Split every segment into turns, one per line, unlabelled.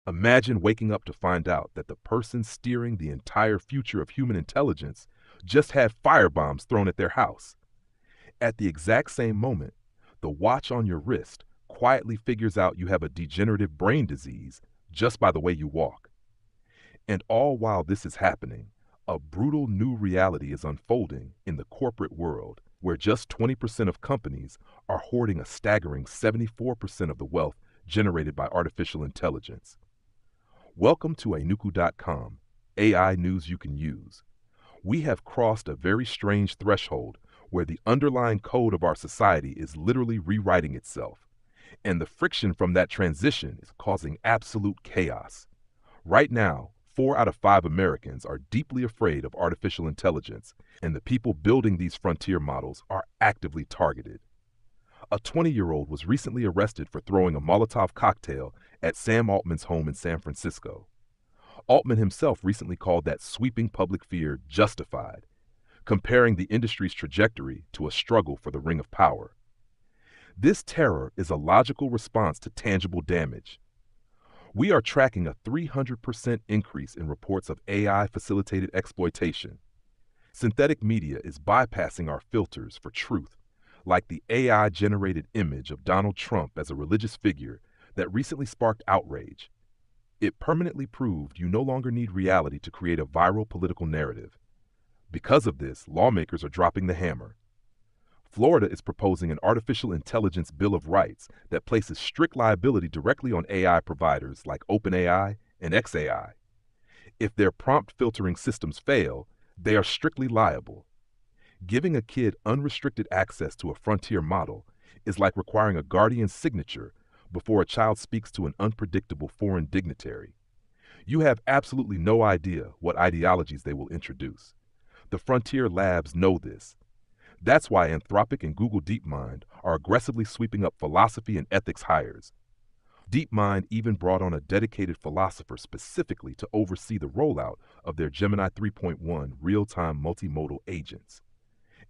Imagine waking up to find out that the person steering the entire future of human intelligence just had firebombs thrown at their house. At the exact same moment, the watch on your wrist quietly figures out you have a degenerative brain disease just by the way you walk. And all while this is happening, a brutal new reality is unfolding in the corporate world, where just 20% of companies are hoarding a staggering 74% of the wealth generated by artificial intelligence. Welcome to Anuku.com, AI news you can use. We have crossed a very strange threshold where the underlying code of our society is literally rewriting itself, and the friction from that transition is causing absolute chaos. Right now, 4 out of 5 Americans are deeply afraid of artificial intelligence, and the people building these frontier models are actively targeted. A 20-year-old was recently arrested for throwing a Molotov cocktail at Sam Altman's home in San Francisco. Altman himself recently called that sweeping public fear justified, comparing the industry's trajectory to a struggle for the ring of power. This terror is a logical response to tangible damage. We are tracking a 300% increase in reports of AI-facilitated exploitation. Synthetic media is bypassing our filters for truth, like the AI-generated image of Donald Trump as a religious figure that recently sparked outrage. It permanently proved you no longer need reality to create a viral political narrative. Because of this, lawmakers are dropping the hammer. Florida is proposing an artificial intelligence bill of rights that places strict liability directly on AI providers like OpenAI and XAI. If their prompt filtering systems fail, they are strictly liable. Giving a kid unrestricted access to a frontier model is like requiring a guardian's signature before a child speaks to an unpredictable foreign dignitary. You have absolutely no idea what ideologies they will introduce. The frontier labs know this. That's why Anthropic and Google DeepMind are aggressively sweeping up philosophy and ethics hires. DeepMind even brought on a dedicated philosopher specifically to oversee the rollout of their Gemini 3.1 real-time multimodal agents.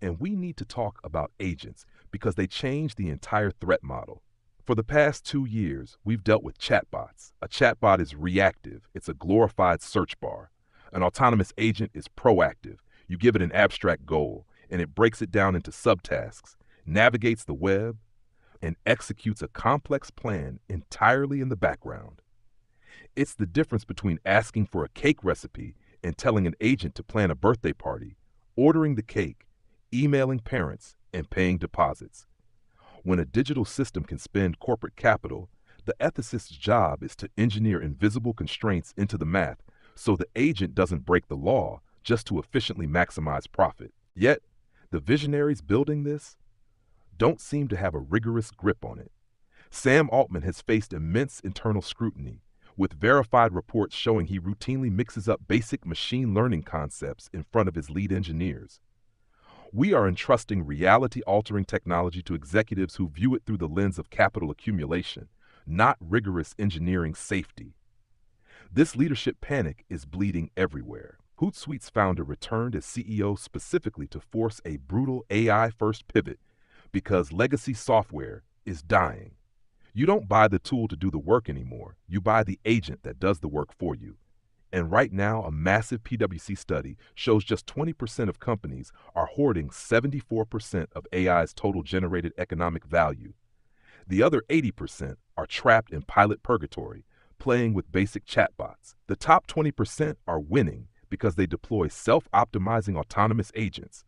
And we need to talk about agents because they change the entire threat model. For the past 2 years, we've dealt with chatbots. A chatbot is reactive. It's a glorified search bar. An autonomous agent is proactive. You give it an abstract goal, and it breaks it down into subtasks, navigates the web, and executes a complex plan entirely in the background. It's the difference between asking for a cake recipe and telling an agent to plan a birthday party, ordering the cake, emailing parents, and paying deposits. When a digital system can spend corporate capital, the ethicist's job is to engineer invisible constraints into the math so the agent doesn't break the law just to efficiently maximize profit. Yet, the visionaries building this don't seem to have a rigorous grip on it. Sam Altman has faced immense internal scrutiny, with verified reports showing he routinely mixes up basic machine learning concepts in front of his lead engineers. We are entrusting reality-altering technology to executives who view it through the lens of capital accumulation, not rigorous engineering safety. This leadership panic is bleeding everywhere. Hootsuite's founder returned as CEO specifically to force a brutal AI-first pivot because legacy software is dying. You don't buy the tool to do the work anymore. You buy the agent that does the work for you. And right now, a massive PwC study shows just 20% of companies are hoarding 74% of AI's total generated economic value. The other 80% are trapped in pilot purgatory, playing with basic chatbots. The top 20% are winning because they deploy self-optimizing autonomous agents.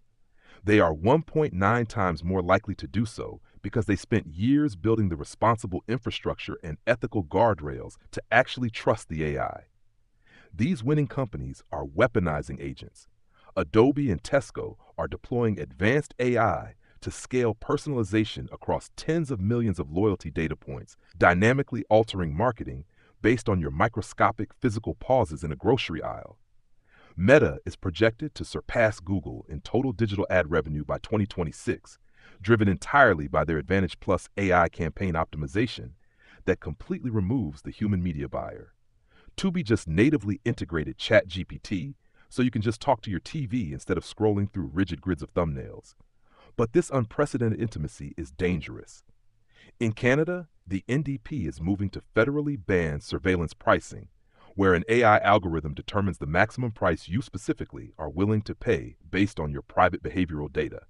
They are 1.9 times more likely to do so because they spent years building the responsible infrastructure and ethical guardrails to actually trust the AI. These winning companies are weaponizing agents. Adobe and Tesco are deploying advanced AI to scale personalization across tens of millions of loyalty data points, dynamically altering marketing based on your microscopic physical pauses in a grocery aisle. Meta is projected to surpass Google in total digital ad revenue by 2026, driven entirely by their Advantage Plus AI campaign optimization that completely removes the human media buyer. Tubi just natively integrated ChatGPT so you can just talk to your TV instead of scrolling through rigid grids of thumbnails. But this unprecedented intimacy is dangerous. In Canada, The NDP is moving to federally ban surveillance pricing, where an AI algorithm determines the maximum price you specifically are willing to pay based on your private behavioral data.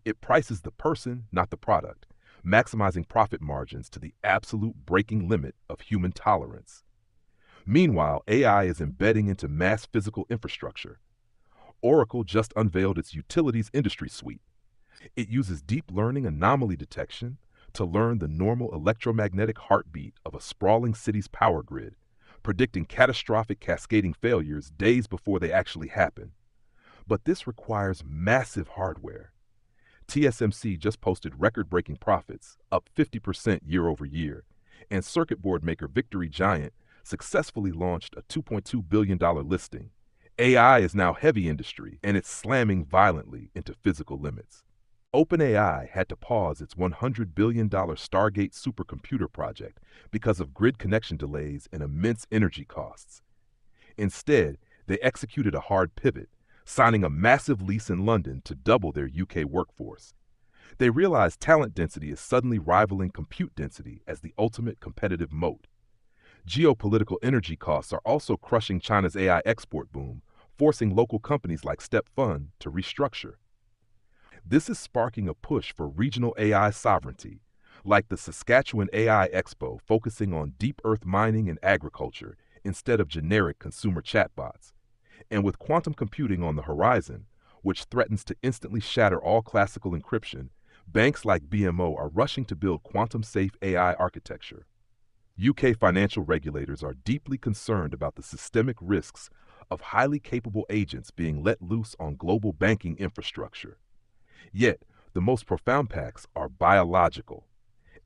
It prices the person, not the product, maximizing profit margins to the absolute breaking limit of human tolerance. Meanwhile, AI is embedding into mass physical infrastructure. Oracle just unveiled its Utilities Industry Suite. It uses deep learning anomaly detection to learn the normal electromagnetic heartbeat of a sprawling city's power grid, predicting catastrophic cascading failures days before they actually happen. But this requires massive hardware. TSMC just posted record-breaking profits, up 50% year over year, and circuit board maker Victory Giant successfully launched a $2.2 billion listing. AI is now heavy industry, and it's slamming violently into physical limits. OpenAI had to pause its $100 billion Stargate supercomputer project because of grid connection delays and immense energy costs. Instead, they executed a hard pivot, signing a massive lease in London to double their UK workforce. They realized talent density is suddenly rivaling compute density as the ultimate competitive moat. Geopolitical energy costs are also crushing China's AI export boom, forcing local companies like Step Fund to restructure. This is sparking a push for regional AI sovereignty, like the Saskatchewan AI Expo focusing on deep earth mining and agriculture instead of generic consumer chatbots. And with quantum computing on the horizon, which threatens to instantly shatter all classical encryption, banks like BMO are rushing to build quantum-safe AI architecture. UK financial regulators are deeply concerned about the systemic risks of highly capable agents being let loose on global banking infrastructure. Yet, the most profound impacts are biological.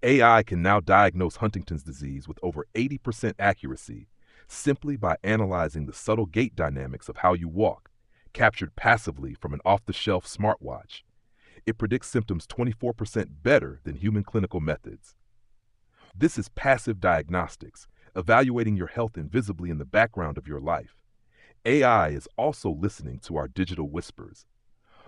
AI can now diagnose Huntington's disease with over 80% accuracy simply by analyzing the subtle gait dynamics of how you walk, captured passively from an off-the-shelf smartwatch. It predicts symptoms 24% better than human clinical methods. This is passive diagnostics, evaluating your health invisibly in the background of your life. AI is also listening to our digital whispers.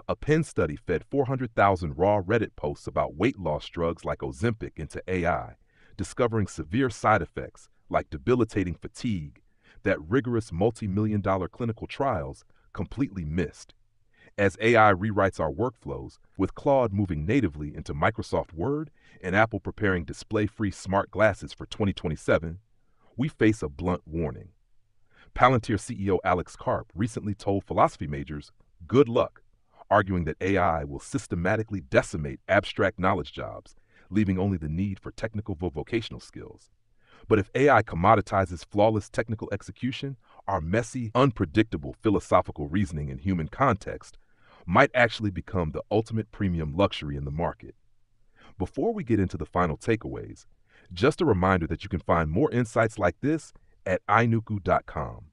A Penn study fed 400,000 raw Reddit posts about weight loss drugs like Ozempic into AI, discovering severe side effects like debilitating fatigue that rigorous multi-million-dollar clinical trials completely missed. As AI rewrites our workflows, with Claude moving natively into Microsoft Word and Apple preparing display-free smart glasses for 2027, we face a blunt warning. Palantir CEO Alex Karp recently told philosophy majors, "Good luck," arguing that AI will systematically decimate abstract knowledge jobs, leaving only the need for technical vocational skills. But if AI commoditizes flawless technical execution, our messy, unpredictable philosophical reasoning in human context might actually become the ultimate premium luxury in the market. Before we get into the final takeaways, just a reminder that you can find more insights like this at inuku.com.